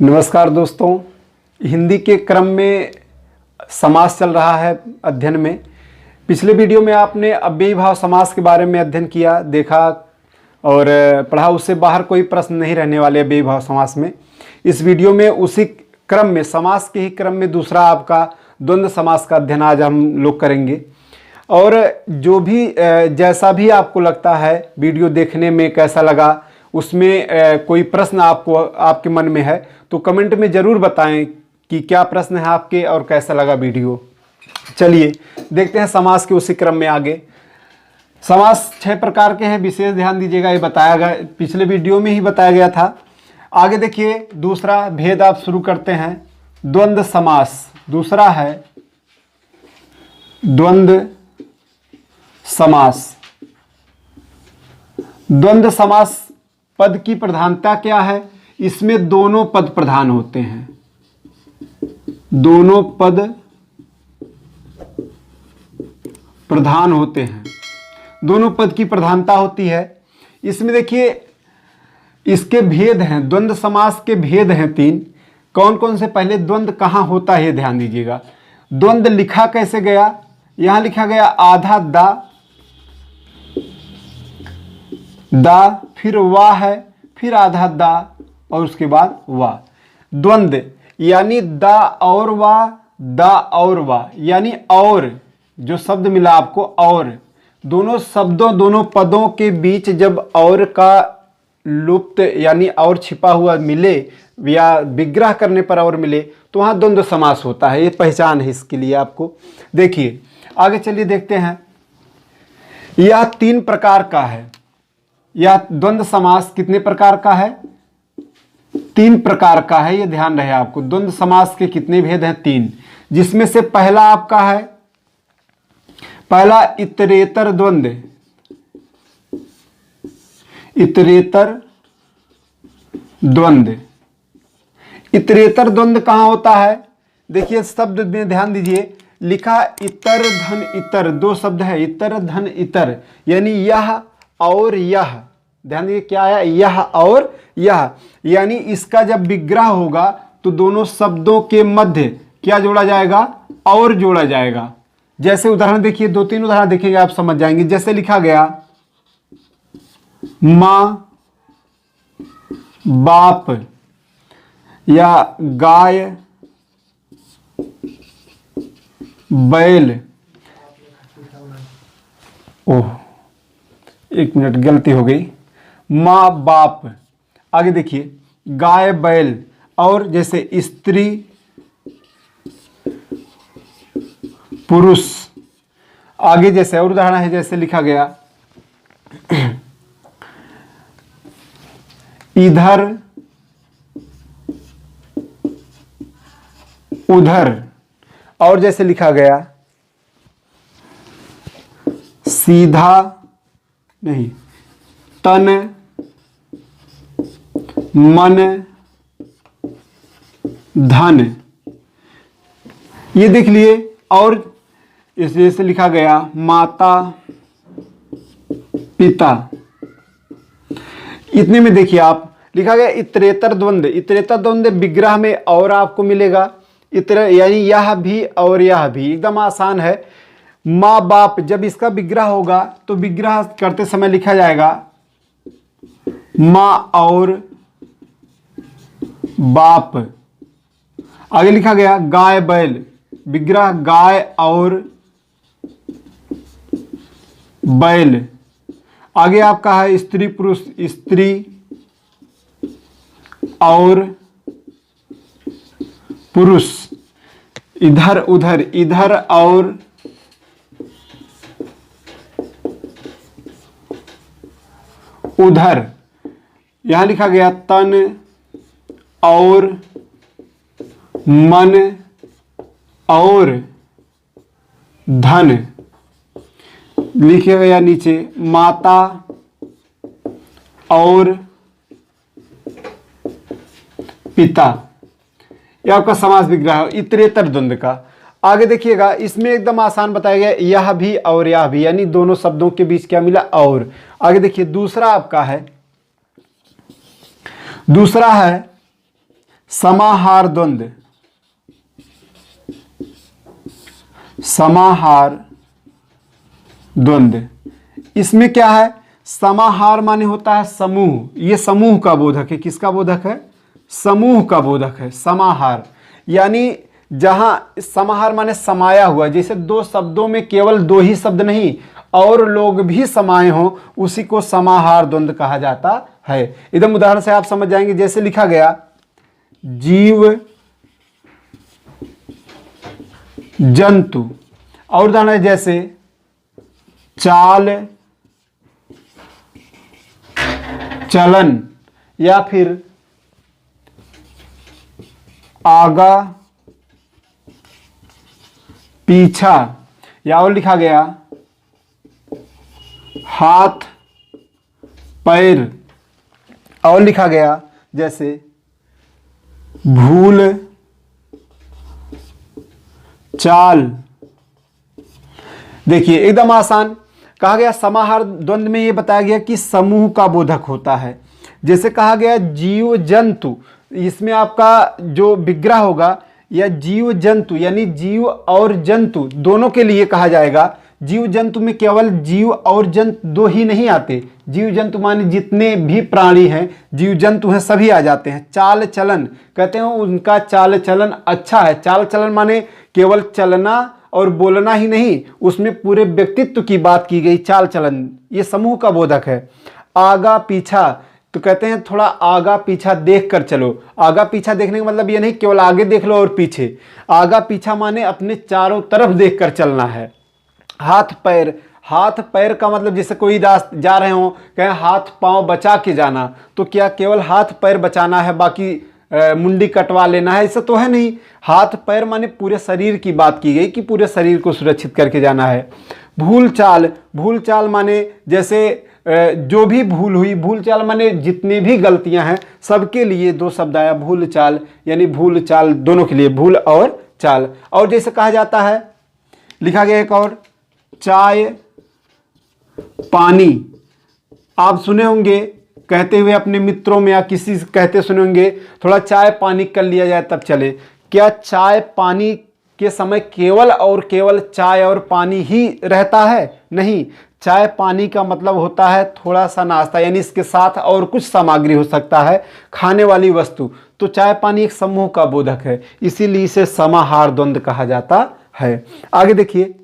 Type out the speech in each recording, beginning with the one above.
नमस्कार दोस्तों, हिंदी के क्रम में समास चल रहा है अध्ययन में। पिछले वीडियो में आपने अव्ययी भाव समास के बारे में अध्ययन किया, देखा और पढ़ा। उससे बाहर कोई प्रश्न नहीं रहने वाले अव्ययी भाव समास में। इस वीडियो में उसी क्रम में, समास के ही क्रम में दूसरा आपका द्वंद्व समास का अध्ययन आज हम लोग करेंगे। और जो भी जैसा भी आपको लगता है, वीडियो देखने में कैसा लगा, उसमें कोई प्रश्न आपके मन में है तो कमेंट में ज़रूर बताएं कि क्या प्रश्न है आपके और कैसा लगा वीडियो। चलिए देखते हैं समास के उसी क्रम में आगे। समास 6 प्रकार के हैं, विशेष ध्यान दीजिएगा। ये बताया गया, पिछले वीडियो में ही बताया गया था। आगे देखिए, दूसरा भेद आप शुरू करते हैं। द्वंद्व समास दूसरा है द्वंद्व समास। द्वंद्व समास पद की प्रधानता क्या है? इसमें दोनों पद प्रधान होते हैं। दोनों पद प्रधान होते हैं, दोनों पद की प्रधानता होती है। इसमें देखिए, इसके भेद हैं, द्वंद्व समास के भेद हैं 3। कौन कौन से? पहले द्वंद्व कहाँ होता है ये ध्यान दीजिएगा। द्वंद्व लिखा कैसे गया? यहां लिखा गया आधा दा, फिर वाह है, फिर आधा दा और उसके बाद वाह। द्वंद्व यानी दा और वाह, दा और वाह, यानी और जो शब्द मिला आपको, और दोनों शब्दों, दोनों पदों के बीच जब और का लुप्त यानी और छिपा हुआ मिले या विग्रह करने पर और मिले तो वहां द्वंद्व समास होता है। ये पहचान है इसके लिए आपको। देखिए आगे चलिए देखते हैं। यह 3 प्रकार का है। यह द्वंद्व समास कितने प्रकार का है? 3 प्रकार का है, ये ध्यान रहे आपको। द्वंद्व समास के कितने भेद हैं? 3। जिसमें से पहला आपका है, पहला इतरेतर द्वंद्व। इतरेतर द्वंद्व। इतरेतर द्वंद्व कहां होता है? देखिए शब्द में ध्यान दीजिए, लिखा इतर धन इतर, 2 शब्द है, इतर धन इतर, यानी यह और यह। ध्यान दीजिए क्या है? यह और यह, यानी इसका जब विग्रह होगा तो दोनों शब्दों के मध्य क्या जोड़ा जाएगा? और जोड़ा जाएगा। जैसे उदाहरण देखिए, 2-3 उदाहरण देखेंगे आप समझ जाएंगे। जैसे लिखा गया माँ बाप, या गाय बैल। ओह, 1 मिनट गलती हो गई। माँ बाप, आगे देखिए गाय बैल, और जैसे स्त्री पुरुष। आगे जैसे और उदाहरण है, जैसे लिखा गया इधर उधर, और जैसे लिखा गया सीधा नहीं, तन मन धन। ये देख लिए। और इस जैसे लिखा गया माता पिता। इतने में देखिए आप, लिखा गया इतरेतर द्वंद्व। इतरेतर द्वंद्व विग्रह में और आपको मिलेगा। इतर यानी यह भी और यह भी, एकदम आसान है। माँ बाप, जब इसका विग्रह होगा तो विग्रह करते समय लिखा जाएगा माँ और बाप। आगे लिखा गया गाय बैल, विग्रह गाय और बैल। आगे आपका है स्त्री पुरुष, स्त्री और पुरुष। इधर उधर, इधर और उधर। यहां लिखा गया तन और मन और धन। लिखा गया नीचे माता और पिता। यह आपका समास विग्रह है इतरेतर द्वंद्व का। आगे देखिएगा, इसमें एकदम आसान बताया गया, यह भी और यह भी, यानी दोनों शब्दों के बीच क्या मिला? और। आगे देखिए दूसरा आपका है, दूसरा है समाहार द्वंद्व, समाहार द्वंद्व, इसमें क्या है? समाहार माने होता है समूह, ये समूह का बोधक है। किसका बोधक है? समूह का बोधक है समाहार। यानी जहां समाहार माने समाया हुआ, जैसे दो शब्दों में केवल दो ही शब्द नहीं और लोग भी समाये हों, उसी को समाहार द्वंद्व कहा जाता है। एकदम उदाहरण से आप समझ जाएंगे। जैसे लिखा गया जीव जंतु, और उदाहरण है जैसे चाल चलन, या फिर आगा पीछा, या और लिखा गया हाथ पैर, और लिखा गया जैसे भूल चाल। देखिए एकदम आसान कहा गया। समाहार द्वंद्व में यह बताया गया कि समूह का बोधक होता है। जैसे कहा गया जीव जंतु, इसमें आपका जो विग्रह होगा या जीव जंतु यानी जीव और जंतु दोनों के लिए कहा जाएगा। जीव जंतु में केवल जीव और जंतु दो ही नहीं आते, जीव जंतु माने जितने भी प्राणी हैं, जीव जंतु हैं, सभी आ जाते हैं। चाल चलन कहते हैं उनका चाल चलन अच्छा है। चाल चलन माने केवल चलना और बोलना ही नहीं, उसमें पूरे व्यक्तित्व की बात की गई। चाल चलन ये समूह का बोधक है। आगा पीछा तो कहते हैं थोड़ा आगा पीछा देख कर चलो। आगा पीछा देखने का मतलब ये नहीं केवल आगे देख लो और पीछे, आगा पीछा माने अपने चारों तरफ देख कर चलना है। हाथ पैर, हाथ पैर का मतलब जैसे कोई जा रहे हो, कहें हाथ पांव बचा के जाना, तो क्या केवल हाथ पैर बचाना है बाकी मुंडी कटवा लेना है? ऐसा तो है नहीं। हाथ पैर माने पूरे शरीर की बात की गई कि पूरे शरीर को सुरक्षित करके जाना है। भूल चाल, भूल चाल माने जैसे जो भी भूल हुई, भूल चाल माने जितनी भी गलतियां हैं सबके लिए दो शब्द आया भूल चाल, यानी भूल चाल दोनों के लिए, भूल और चाल। और जैसे कहा जाता है, लिखा गया एक और चाय पानी, आप सुने होंगे कहते हुए अपने मित्रों में या किसी से कहते सुने होंगे थोड़ा चाय पानी कर लिया जाए तब चले। क्या चाय पानी के समय केवल और केवल चाय और पानी ही रहता है? नहीं, चाय पानी का मतलब होता है थोड़ा सा नाश्ता, यानी इसके साथ और कुछ सामग्री हो सकता है, खाने वाली वस्तु। तो चाय पानी एक समूह का बोधक है, इसीलिए इसे समाहार द्वंद्व कहा जाता है। आगे देखिए,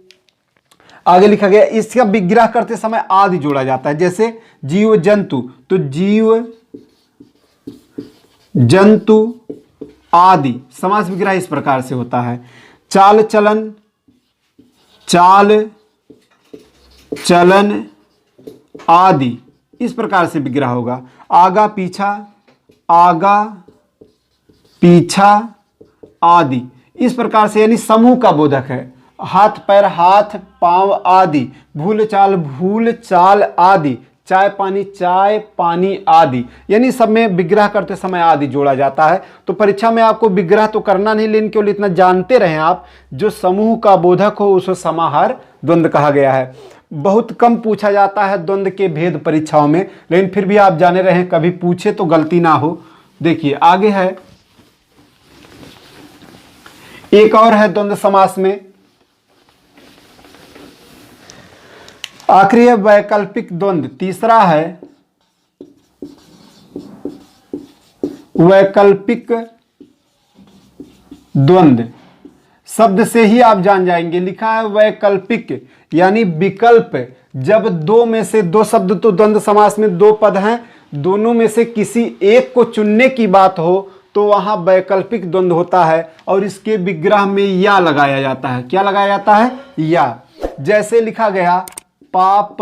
आगे लिखा गया इसका विग्रह करते समय आदि जोड़ा जाता है। जैसे जीव जंतु, तो जीव जंतु आदि समास विग्रह इस प्रकार से होता है। चाल चलन, चाल चलन आदि इस प्रकार से विग्रह होगा। आगा पीछा, आगा पीछा आदि इस प्रकार से, यानी समूह का बोधक है। हाथ पैर, हाथ पांव आदि, भूल चाल आदि, चाय पानी आदि, यानी सब में विग्रह करते समय आदि जोड़ा जाता है। तो परीक्षा में आपको विग्रह तो करना नहीं, लेकिन केवल इतना जानते रहें आप, जो समूह का बोधक हो उसे समाहार द्वंद्व कहा गया है। बहुत कम पूछा जाता है द्वंद्व के भेद परीक्षाओं में, लेकिन फिर भी आप जाने रहें, कभी पूछे तो गलती ना हो। देखिए आगे है, एक और है द्वंद्व समास में, आखिरी है वैकल्पिक द्वंद्व। तीसरा है वैकल्पिक द्वंद्व। शब्द से ही आप जान जाएंगे, लिखा है वैकल्पिक यानी विकल्प। जब दो में से दो शब्द, तो द्वंद्व समास में दो पद हैं, दोनों में से किसी एक को चुनने की बात हो तो वहां वैकल्पिक द्वंद्व होता है, और इसके विग्रह में या लगाया जाता है। क्या लगाया जाता है? या। जैसे लिखा गया पाप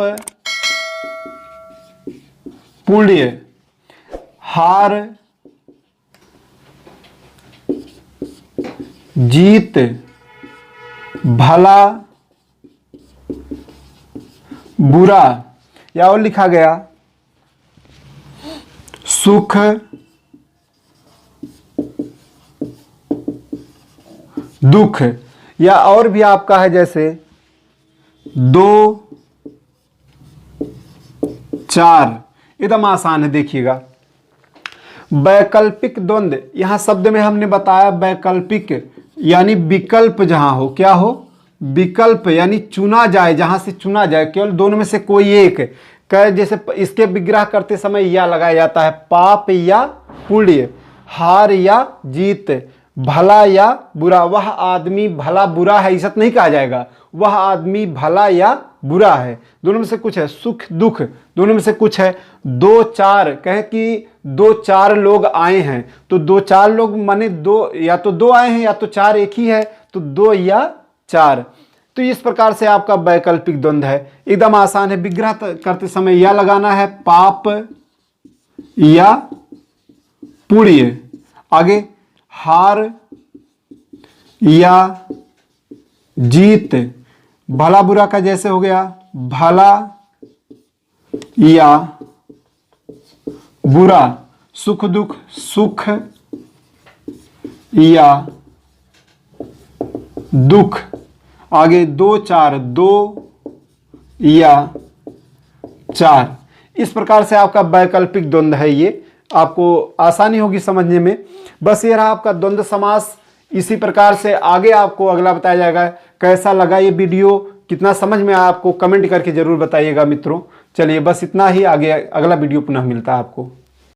पुण्य, हार जीत, भला बुरा, या और लिखा गया सुख दुख, या और भी आपका है जैसे 2 4। एकदम आसान है, देखिएगा वैकल्पिक द्वंद्व, यहाँ शब्द में हमने बताया वैकल्पिक यानी विकल्प जहां हो, क्या हो, विकल्प यानी चुना जाए, जहां से चुना जाए, केवल दोनों में से कोई एक। कह जैसे इसके विग्रह करते समय या लगाया जाता है, पाप या पुण्य, हार या जीत, भला या बुरा। वह आदमी भला बुरा है, इज्जत नहीं कहा जाएगा, वह आदमी भला या बुरा है, दोनों में से कुछ है। सुख दुख, दोनों में से कुछ है। दो चार, कहे कि दो चार लोग आए हैं, तो दो चार लोग माने दो, या तो दो आए हैं या तो चार एक ही है, तो दो या चार। तो इस प्रकार से आपका वैकल्पिक द्वंद्व है, एकदम आसान है। विग्रह करते समय या लगाना है, पाप या पुण्य। आगे हार या जीत, भला बुरा का जैसे हो गया, भला या बुरा। सुख दुख, सुख या दुख। आगे दो चार, दो या चार। इस प्रकार से आपका वैकल्पिक द्वंद्व है, ये आपको आसानी होगी समझने में। बस ये रहा आपका द्वंद्व समास। इसी प्रकार से आगे आपको अगला बताया जाएगा। कैसा लगा ये वीडियो, कितना समझ में आया आपको, कमेंट करके जरूर बताइएगा मित्रों। चलिए बस इतना ही, आगे अगला वीडियो पुनः मिलता है आपको।